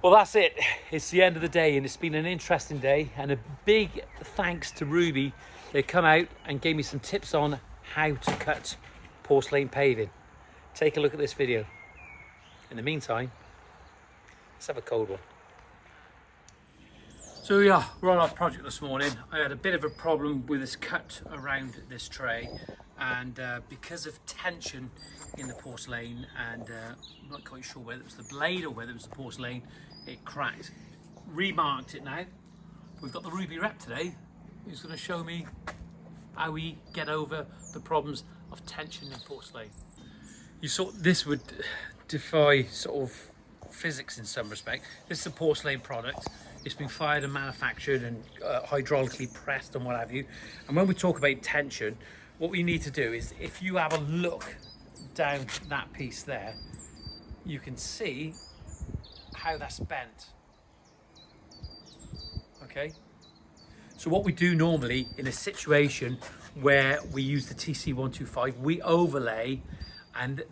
Well, that's it. It's the end of the day, and it's been an interesting day, and a big thanks to Rubi. They come out and gave me some tips on how to cut porcelain paving. Take a look at this video. In the meantime, let's have a cold one. So yeah, we're on our project this morning. I had a bit of a problem with this cut around this tray, and because of tension in the porcelain, and I'm not quite sure whether it was the blade or whether it was the porcelain, it cracked. Remarked it now. We've got the Rubi rep today, who's going to show me how we get over the problems of tension in porcelain. You saw this would defy sort of physics in some respect. This is a porcelain product. It's been fired and manufactured and hydraulically pressed and what have you. And when we talk about tension, what we need to do is, if you have a look down that piece there, you can see how that's bent. Okay? So what we do normally in a situation where we use the TC125, we overlay, and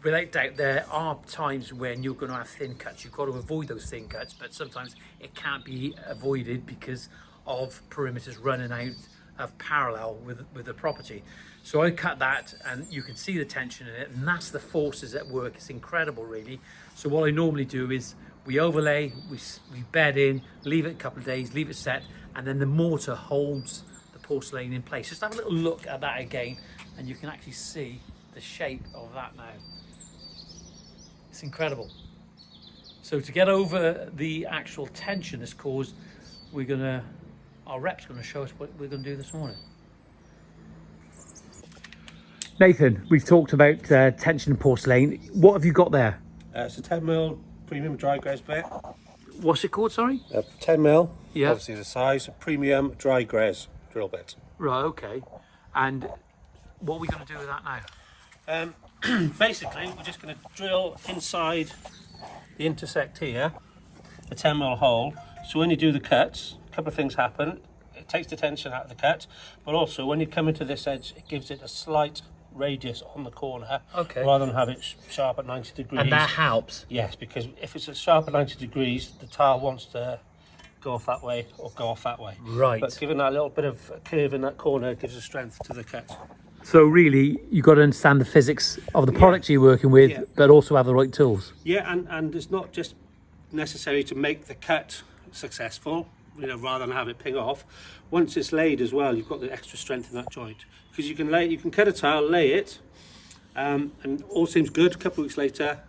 without doubt there are times when you're going to have thin cuts. You've got to avoid those thin cuts, but sometimes it can't be avoided because of perimeters running out of parallel with the property. So I cut that, and you can see the tension in it, and that's the forces at work. It's incredible, really. So what I normally do is we overlay, we bed in, leave it a couple of days, leave it set, and then the mortar holds the porcelain in place. Just have a little look at that again, and you can actually see the shape of that now. It's incredible. So to get over the actual tension that's caused, our rep's gonna show us what we're gonna do this morning. Nathan, we've talked about tension in porcelain. What have you got there? It's a 10mm premium dry graze bit. What's it called, sorry? 10mm, yeah. Obviously the size, a premium dry graze drill bit. Right, okay. And what are we going to do with that now? Basically, we're just going to drill inside the intersect here, a 10mm hole. So when you do the cuts, a couple of things happen. It takes the tension out of the cut, but also when you come into this edge, it gives it a slight radius on the corner, okay, rather than have it sharp at 90 degrees. And that helps? Yes, because if it's sharp at 90 degrees, the tile wants to go off that way or go off that way. Right. But giving that little bit of curve in that corner gives a strength to the cut. So really, you've got to understand the physics of the product you're working with, but also have the right tools. Yeah, and it's not just necessary to make the cut successful, you know, rather than have it ping off. Once it's laid as well, you've got the extra strength in that joint, because you can cut a tile, lay it, and all seems good. A couple of weeks later,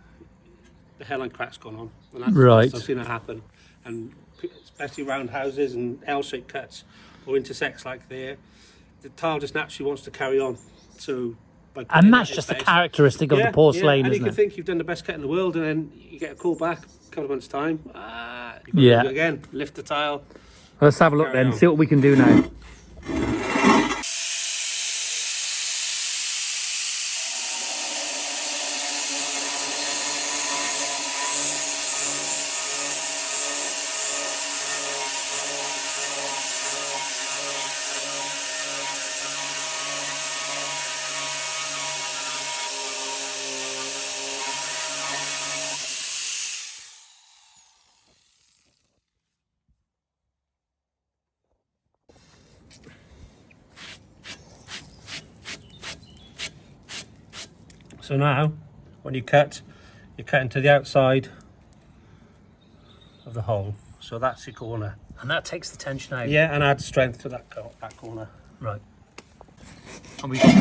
the hairline crack's gone on, and that's, right. I've seen that happen, and especially around houses and L-shaped cuts or intersects like there, the tile just naturally wants to carry on. So, and that's just a characteristic of the porcelain, and isn't you can think you've done the best cut in the world, and then you get a call back a couple of months' time. You've got to do it again, lift the tile. Let's have a look then, see what we can do now. So now, when you cut, you're cutting to the outside of the hole. So that's your corner. And that takes the tension out. Yeah, and adds strength to that corner. Right. And we got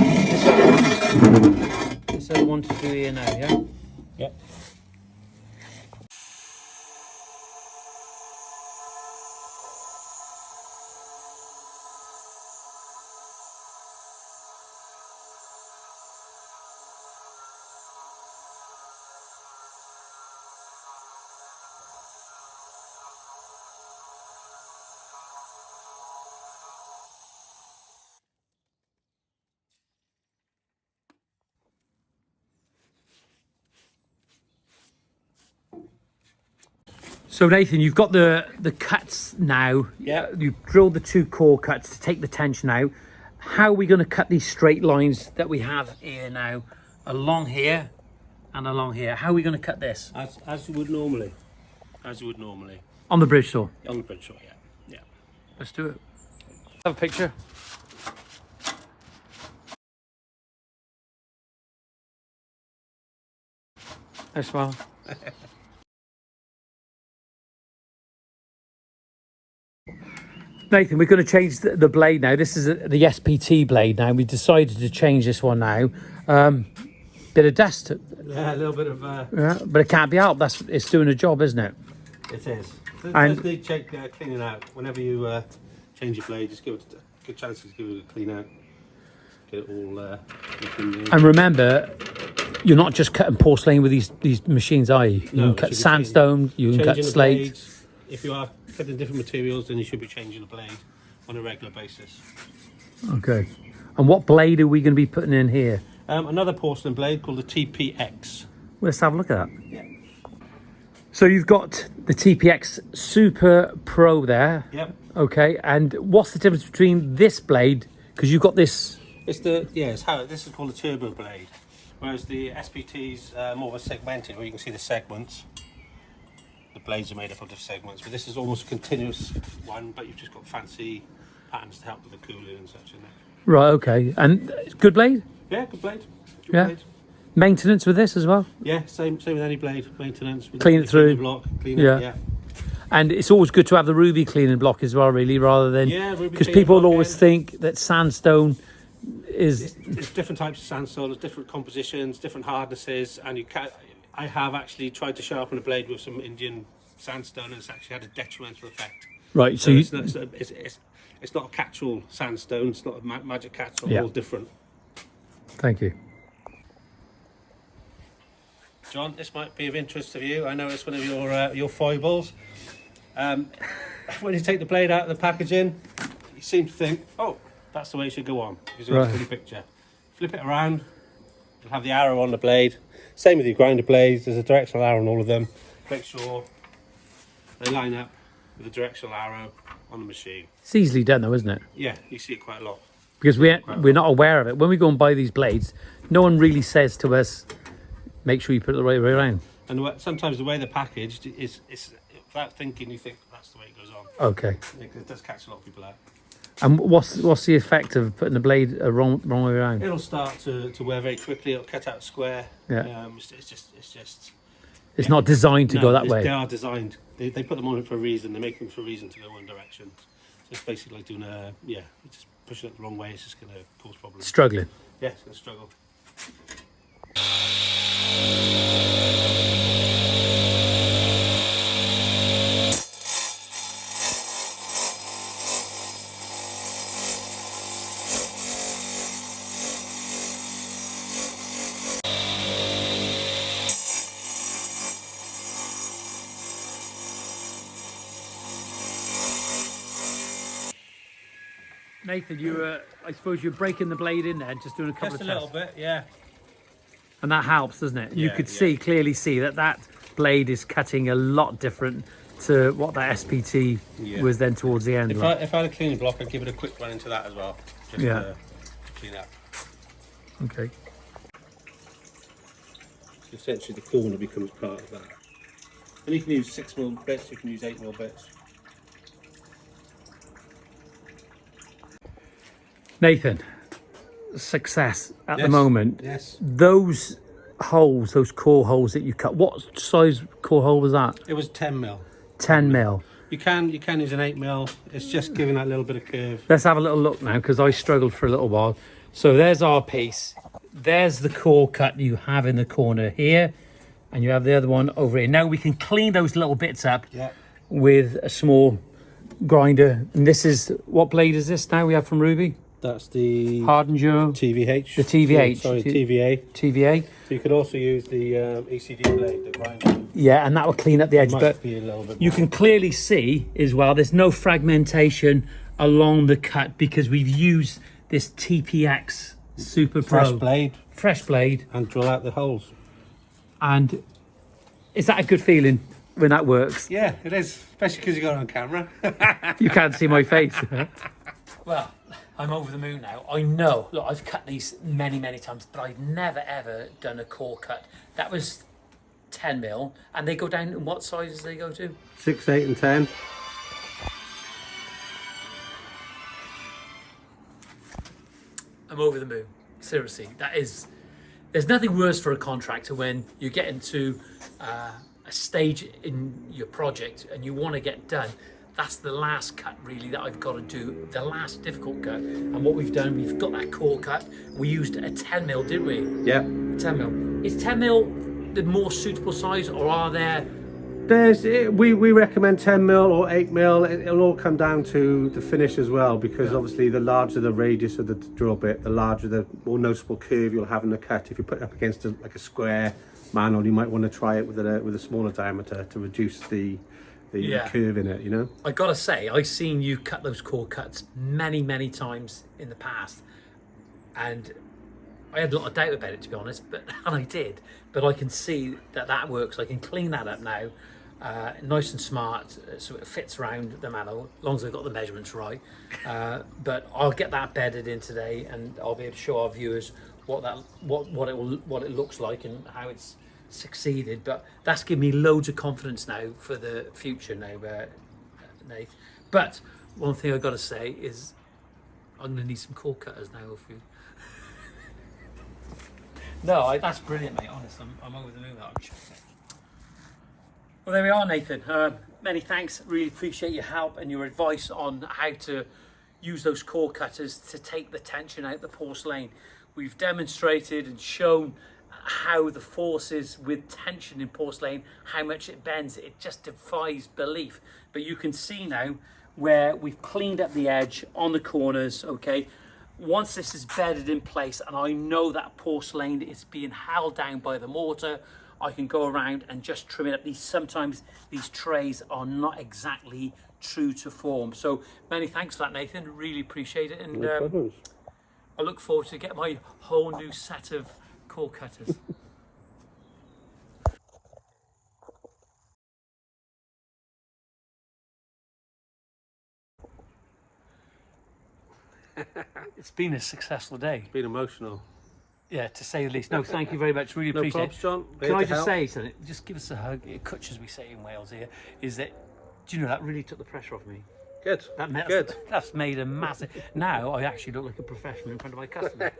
this other one to do here now, yeah? Yep. So Nathan, you've got the cuts now. Yeah. You've drilled the two core cuts to take the tension out. How are we going to cut these straight lines that we have here now, along here and along here? How are we going to cut this? As you would normally. as you would normally. On the bridge saw. On the bridge saw, yeah. Yeah. Let's do it. Have a picture. Nice smile. Nathan, we're going to change the blade now. This is the SPT blade now. We decided to change this one now. Bit of dust. Yeah, a little bit of... Yeah, but it can't be helped. It's doing a job, isn't it? It is. And- There's need cleaning out. Whenever you change your blade, just give it a good chance to give it a clean out. Get it all looking new. And remember, you're not just cutting porcelain with these machines, are you? You can cut sandstone, you can cut Changing the slate. blades. If you are cutting different materials, then you should be changing the blade on a regular basis. Okay. And what blade are we going to be putting in here? Another porcelain blade called the TPX. Let's have a look at that. Yeah. So you've got the TPX Super Pro there. Yep. Okay. And what's the difference between this blade? Because you've got this. It's how this is called a turbo blade, whereas the SPT's more of a segmented, where you can see the segments. The blades are made up of the segments, but this is almost a continuous one, but you've just got fancy patterns to help with the cooling and such in there. Right. Okay. And good blade. Yeah, good blade. Good Yeah. blade. Maintenance with this as well. Yeah, same with any blade. Maintenance. Clean it through. Block, clean Yeah. it, yeah. And it's always good to have the Rubi cleaning block as well, really, rather than Ruby because cleaning people block, always yeah. think that sandstone is There's different types of sandstone, there's different compositions, different hardnesses, and you can. I have actually tried to sharpen a blade with some Indian sandstone, and it's actually had a detrimental effect. right. So It's not a catch-all sandstone. It's not a magic catch-all. Yeah. All different. thank you. John, this might be of interest to you. I know it's one of your foibles. When you take the blade out of the packaging, you seem to think, oh, that's the way it should go on, because you've got a Right. pretty picture. Flip it around, you'll have the arrow on the blade. Same with your grinder blades, there's a directional arrow on all of them. Make sure they line up with the directional arrow on the machine. It's easily done, though, isn't it? Yeah, you see it quite a lot. Because we're not aware of it when we go and buy these blades. No one really says to us, "Make sure you put it the right way around." And sometimes the way they're packaged is without thinking, you think that's the way it goes on. Okay. It does catch a lot of people out. And what's the effect of putting the blade wrong way around? It'll start to wear very quickly. It'll cut out square. Yeah. It's just. It's not designed to go that way. They are designed. They put them on it for a reason. They make them for a reason to go one direction. So it's basically like doing just pushing it the wrong way. It's just going to cause problems. Struggling. Yeah, it's going to struggle. Nathan, I suppose you're breaking the blade in there, just doing a couple Just of a tests. little bit, yeah. And that helps, doesn't it? You Yeah, could yeah. clearly see that blade is cutting a lot different to what that SPT was then towards the end. If I had a cleaning block, I'd give it a quick run into that as well. Just Yeah. to clean up. Okay. Essentially, the corner becomes part of that. And you can use 6mm bits, you can use 8mm bits. Nathan, success at the Yes, moment. yes. Those holes, those core holes that you cut, what size core hole was that? It was 10mm. 10 mil. You can use an 8mm. It's just giving that little bit of curve. Let's have a little look now, because I struggled for a little while. So there's our piece. There's the core cut you have in the corner here, and you have the other one over here. Now we can clean those little bits up with a small grinder. And this is, what blade is this now we have from Rubi? That's the Hardened Euro. TVH. The TVH. Sorry, TVA. TVA. So you could also use the ECD blade, the grinder. Yeah, and that will clean up the edge. Might But be a little bit you more. can clearly see as well, there's no fragmentation along the cut because we've used this TPX Super Pro. Fresh blade. And drill out the holes. And is that a good feeling when that works? Yeah, it is. Especially because you got it on camera. You can't see my face. Well, I'm over the moon now. I know, look, I've cut these many times, but I've never ever done a core cut. That was 10mm, and they go down in what sizes they go to? 6, 8 and 10. I'm over the moon. Seriously, there's nothing worse for a contractor when you get into a stage in your project and you want to get done. That's the last cut really that I've got to do, the last difficult cut. And what we've done, we've got that core cut. We used a 10mm, didn't we? Yeah. 10mm. Is 10mm the more suitable size, or are there? We recommend 10mm or 8mm. It'll all come down to the finish as well, because obviously the larger the radius of the drill bit, the larger the more noticeable curve you'll have in the cut. If you put it up against like a square manhole, you might want to try it with a smaller diameter to reduce the curve in it, you know. I gotta say, I've seen you cut those core cuts many times in the past, and I had a lot of doubt about it, to be honest, and I did. But I can see that works. I can clean that up now, nice and smart, so it fits around the manhole, as long as I've got the measurements right. But I'll get that bedded in today, and I'll be able to show our viewers what it looks like and how it's succeeded. But that's given me loads of confidence now for the future now, Nate. But one thing I've got to say is I'm going to need some core cutters now. If you no, that's brilliant, mate. Honest, I'm over the moon. Well, there we are, Nathan. Many thanks. Really appreciate your help and your advice on how to use those core cutters to take the tension out of the porcelain. We've demonstrated and shown how the forces with tension in porcelain, how much it bends. It just defies belief. But you can see now where we've cleaned up the edge on the corners, okay? Once this is bedded in place and I know that porcelain is being held down by the mortar, I can go around and just trim it up. Sometimes these trays are not exactly true to form. So many thanks for that, Nathan. Really appreciate it. And No problems. I look forward to get my whole new set of core cutters. It's been a successful day. It's been emotional. Yeah, to say the least. No, thank you very much. Really appreciate it. John. Can I just say something? Just give us a hug. Kutch, as we say in Wales here, is that, do you know, that really took the pressure off me. Good. That's made a massive... Now I actually look like a professional in front of my customer.